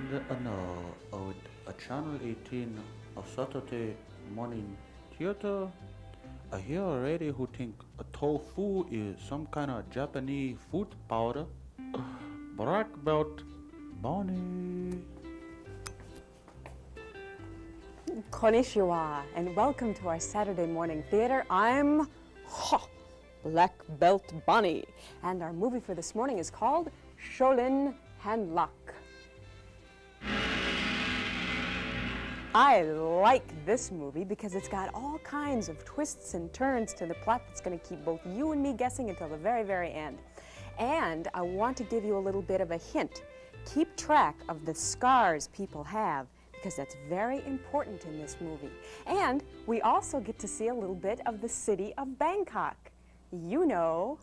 A Channel 18 of Saturday morning theater. I hear already who think a tofu is some kind of Japanese food powder. Black belt Bonnie. Konnichiwa, and welcome to our Saturday morning theater. I'm Black Belt Bonnie, and our movie for this morning is called Shaolin Handlock. I like this movie because it's got all kinds of twists and turns to the plot that's going to keep both you and me guessing until the very, very end. And I want to give you a little bit of a hint. Keep track of the scars people have, because that's very important in this movie. And we also get to see a little bit of the city of Bangkok. You know.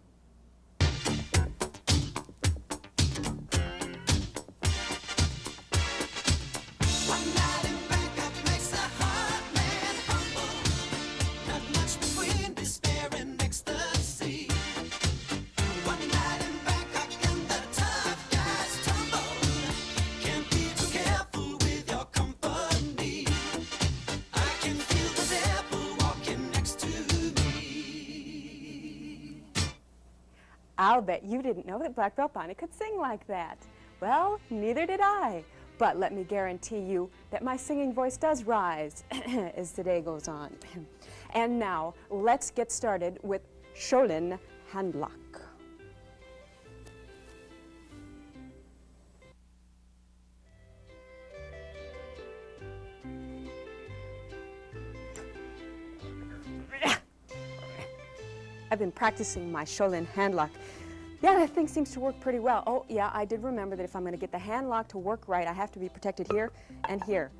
I'll bet you didn't know that Black Belt Bonnie could sing like that. Well, neither did I. But let me guarantee you that my singing voice does rise as the day goes on. And now, let's get started with Shaolin Handlock. I've been practicing my Shaolin handlock. Yeah, that thing seems to work pretty well. Oh, yeah, I did remember that if I'm going to get the handlock to work right, I have to be protected here and here.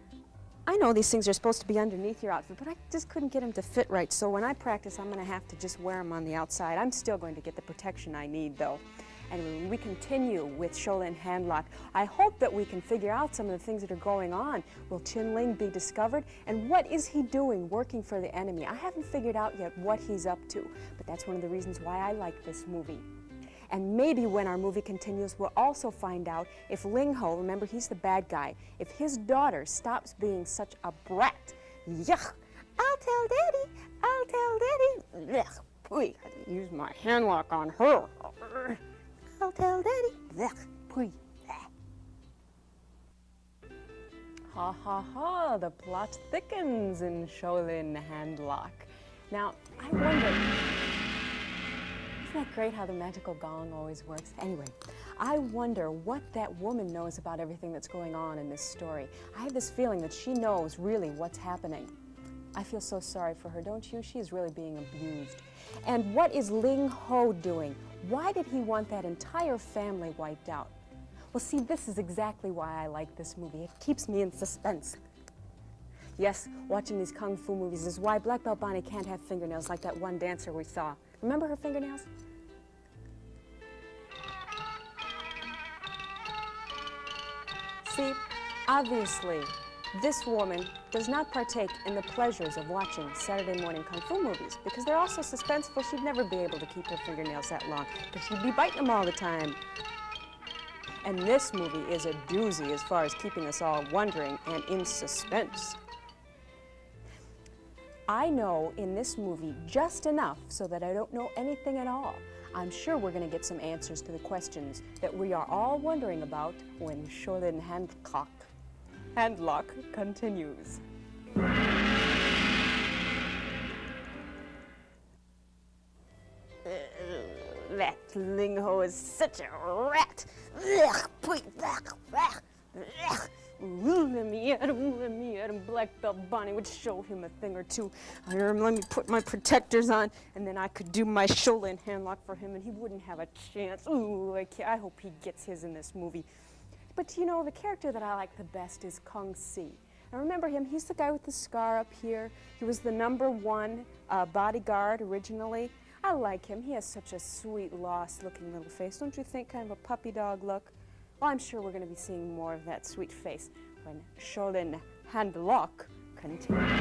I know these things are supposed to be underneath your outfit, but I just couldn't get them to fit right. So when I practice, I'm going to have to just wear them on the outside. I'm still going to get the protection I need, though. And when we continue with Shaolin handlock, I hope that we can figure out some of the things that are going on. Will Chin Ling be discovered? And what is he doing working for the enemy? I haven't figured out yet what he's up to, but that's one of the reasons why I like this movie. And maybe when our movie continues, we'll also find out if Ling Ho, remember he's the bad guy, if his daughter stops being such a brat. Yuck! I'll tell Daddy! I'll tell Daddy! Yuck! Boy, I had to use my handlock on her. I'll tell Daddy. Ha ha ha, the plot thickens in Shaolin Handlock. Now, I wonder, isn't that great how the magical gong always works? Anyway, I wonder what that woman knows about everything that's going on in this story. I have this feeling that she knows really what's happening. I feel so sorry for her, don't you? She is really being abused. And what is Ling Ho doing? Why did he want that entire family wiped out? Well, see, this is exactly why I like this movie. It keeps me in suspense. Yes, watching these kung fu movies is why Black Belt Bonnie can't have fingernails like that one dancer we saw. Remember her fingernails? See, obviously, this woman does not partake in the pleasures of watching Saturday morning kung fu movies because they're also suspenseful. She'd never be able to keep her fingernails that long because she'd be biting them all the time. And this movie is a doozy as far as keeping us all wondering and in suspense. I know in this movie just enough so that I don't know anything at all. I'm sure we're going to get some answers to the questions that we are all wondering about when Shaolin Handlock continues. That Ling Ho is such a rat. Let me at him. Black Belt Bonnie would show him a thing or two. Let me put my protectors on, and then I could do my Shaolin handlock for him, and he wouldn't have a chance. Ooh, I hope he gets his in this movie. But you know, the character that I like the best is Kung Si. Now remember him, he's the guy with the scar up here. He was the #1 bodyguard originally. I like him. He has such a sweet, lost-looking little face. Don't you think? Kind of a puppy dog look. Well, I'm sure we're going to be seeing more of that sweet face when Shaolin Handlock continues.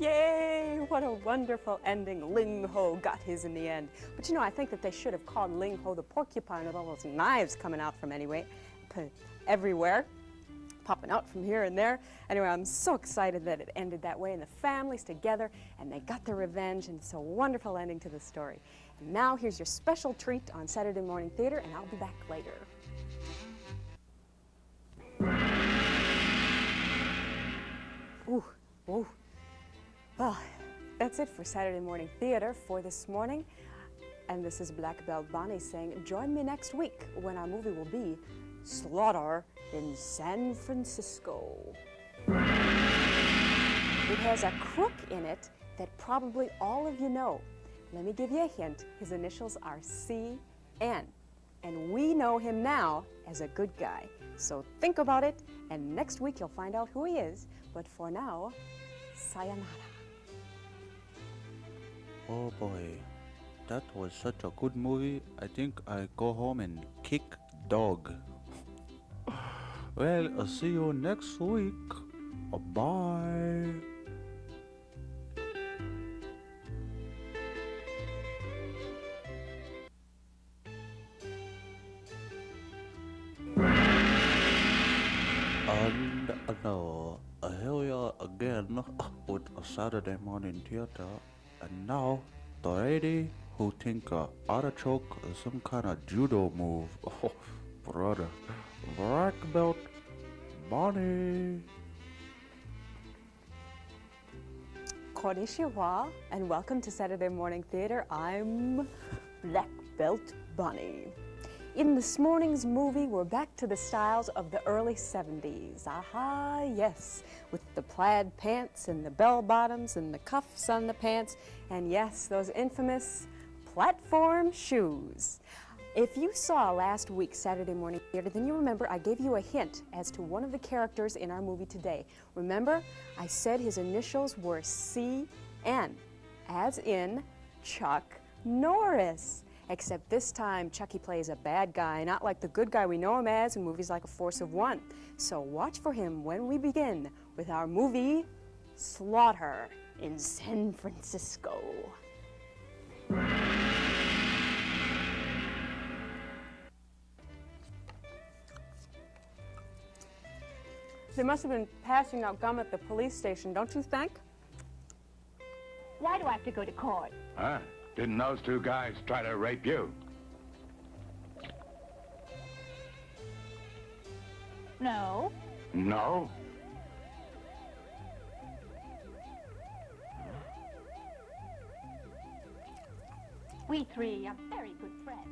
Yay! What a wonderful ending. Ling Ho got his in the end. But you know, I think that they should have called Ling Ho the porcupine with all those knives coming out from everywhere, popping out from here and there. Anyway, I'm so excited that it ended that way, and the family's together, and they got their revenge, and it's a wonderful ending to the story. And now here's your special treat on Saturday Morning Theater, and I'll be back later. Ooh, ooh. Well, that's it for Saturday Morning Theater for this morning. And this is Black Belt Bonnie saying, join me next week when our movie will be Slaughter in San Francisco. It has a crook in it that probably all of you know. Let me give you a hint. His initials are C-N. And we know him now as a good guy. So think about it, and next week you'll find out who he is. But for now, sayonara. Oh boy, that was such a good movie. I think I go home and kick dog. Well, I'll see you next week. Bye. And now, here we are again with a Saturday Morning Theater. And now, the lady who think artichoke is some kind of judo move. Oh, brother. Black Belt Bonnie. Konnichiwa, and welcome to Saturday Morning Theater. I'm Black Belt Bonnie. In this morning's movie, we're back to the styles of the early 70s. Aha, yes, with the plaid pants and the bell bottoms and the cuffs on the pants, and yes, those infamous platform shoes. If you saw last week's Saturday Morning Theater, then you remember I gave you a hint as to one of the characters in our movie today. Remember, I said his initials were C-N, as in Chuck Norris. Except this time, Chucky plays a bad guy, not like the good guy we know him as in movies like A Force of One. So watch for him when we begin with our movie, Slaughter in San Francisco. They must have been passing out gum at the police station, don't you think? Why do I have to go to court? Huh? Didn't those two guys try to rape you? No. No? We three are very good friends.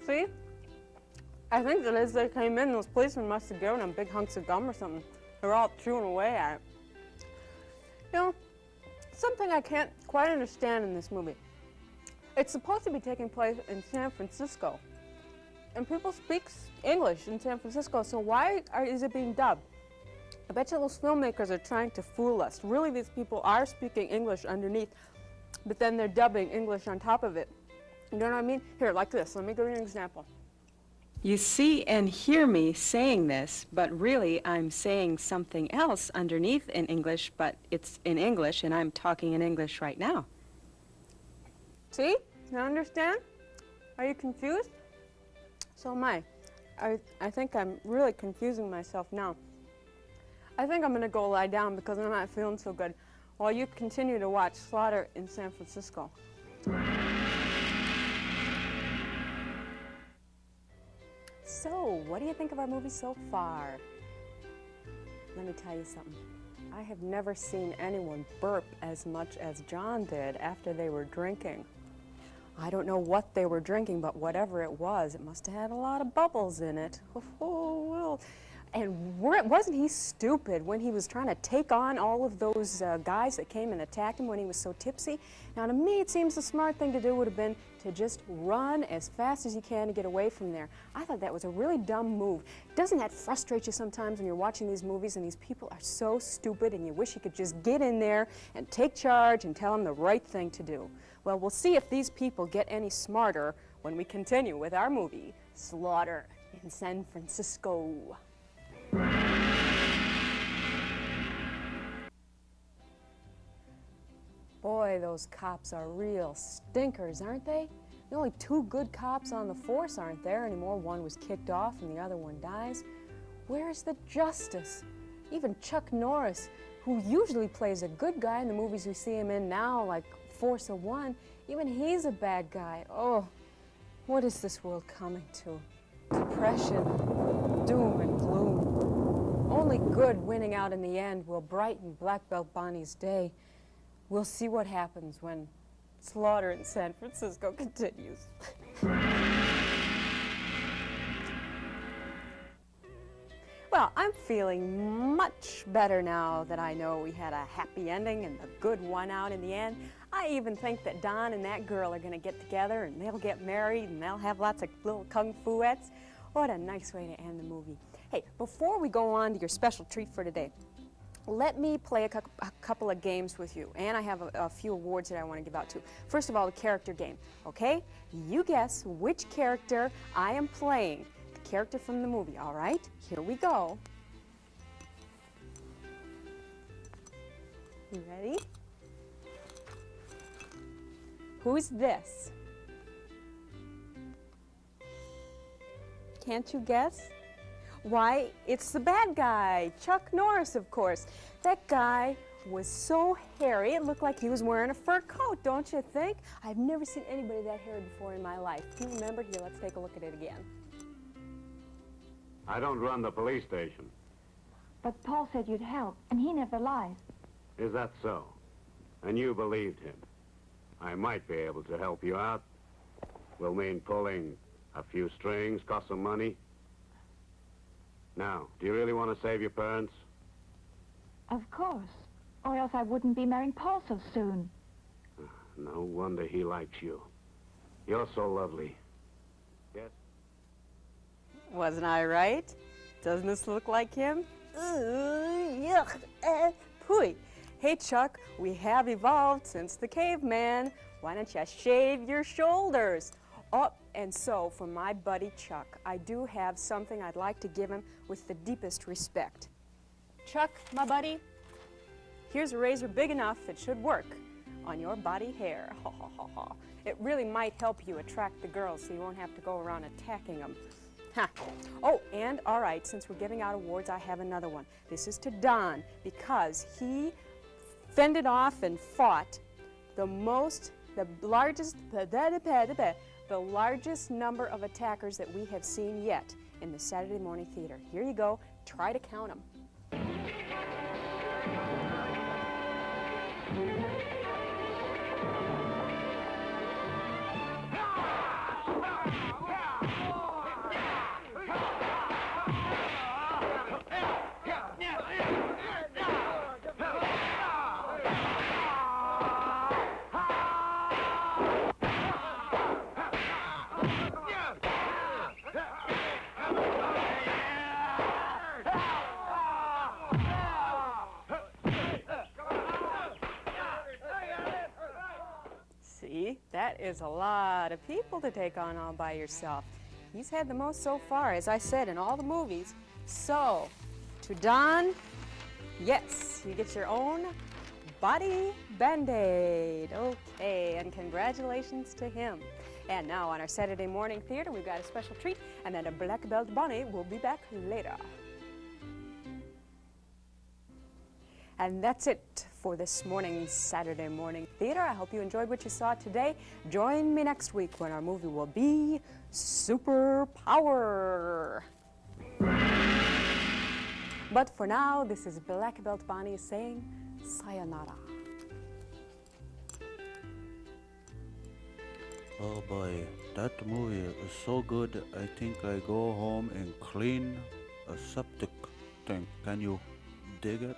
See? I think that as they came in, those policemen must have given them big hunks of gum or something. They're all chewing away at it. You know, something I can't quite understand in this movie. It's supposed to be taking place in San Francisco. And people speak English in San Francisco, so why is it being dubbed? I bet you those filmmakers are trying to fool us. Really, these people are speaking English underneath, but then they're dubbing English on top of it. You know what I mean? Here, like this. Let me give you an example. You see and hear me saying this, but really I'm saying something else underneath in English, but it's in English, and I'm talking in English right now. See? You understand? Are you confused? So am I. I think I'm really confusing myself now. I think I'm going to go lie down because I'm not feeling so good while you continue to watch Slaughter in San Francisco. So, what do you think of our movie so far? Let me tell you something. I have never seen anyone burp as much as John did after they were drinking. I don't know what they were drinking, but whatever it must have had a lot of bubbles in it. Oh, well. And wasn't he stupid when he was trying to take on all of those guys that came and attacked him when he was so tipsy? Now, to me, it seems the smart thing to do would have been to just run as fast as you can to get away from there. I thought that was a really dumb move. Doesn't that frustrate you sometimes when you're watching these movies and these people are so stupid and you wish you could just get in there and take charge and tell them the right thing to do? Well, we'll see if these people get any smarter when we continue with our movie, Slaughter in San Francisco. Boy, those cops are real stinkers, aren't they? The only two good cops on the force aren't there anymore. One was kicked off and the other one dies. Where's the justice? Even Chuck Norris, who usually plays a good guy in the movies we see him in now, like Force of One, even he's a bad guy. Oh, what is this world coming to? Depression, doom and gloom. Only good winning out in the end will brighten Black Belt Bonnie's day. We'll see what happens when slaughter in San Francisco continues. Well, I'm feeling much better now that I know we had a happy ending and the good won out in the end. I even think that Don and that girl are going to get together and they'll get married and they'll have lots of little kung fu-ettes. What a nice way to end the movie. Hey, before we go on to your special treat for today, let me play a couple of games with you, and I have a few awards that I want to give out to. First of all, the character game, okay? You guess which character I am playing, the character from the movie, all right? Here we go. You ready? Who's this? Can't you guess? Why, it's the bad guy, Chuck Norris, of course. That guy was so hairy, it looked like he was wearing a fur coat, don't you think? I've never seen anybody that hairy before in my life. Do you remember? Here, let's take a look at it again. I don't run the police station. But Paul said you'd help, and he never lies. Is that so? And you believed him. I might be able to help you out. Will mean pulling a few strings, cost some money. Now, do you really want to save your parents? Of course. Or else I wouldn't be marrying Paul so soon. No wonder he likes you. You're so lovely. Yes? Wasn't I right? Doesn't this look like him? Yuck. Pooey. Hey, Chuck, we have evolved since the caveman. Why don't you shave your shoulders? Oh, and so, for my buddy Chuck, I do have something I'd like to give him with the deepest respect. Chuck, my buddy, here's a razor big enough it should work on your body hair. Ha, ha, ha, ha. It really might help you attract the girls so you won't have to go around attacking them. Ha. Oh, and all right, since we're giving out awards, I have another one. This is to Don, because he fended off and fought the largest number of attackers that we have seen yet in the Saturday morning theater. Here you go. Try to count them. See, that is a lot of people to take on all by yourself. He's had the most so far, as I said, in all the movies. So, to Don, yes, you get your own body Band-Aid. Okay, and congratulations to him. And now on our Saturday morning theater, we've got a special treat, and then a Black Belt Bonnie will be back later. And that's it for this morning's Saturday morning theater. I hope you enjoyed what you saw today. Join me next week when our movie will be Superpower. But for now, this is Black Belt Bonnie saying sayonara. Oh boy, that movie is so good. I think I go home and clean a septic tank. Can you dig it?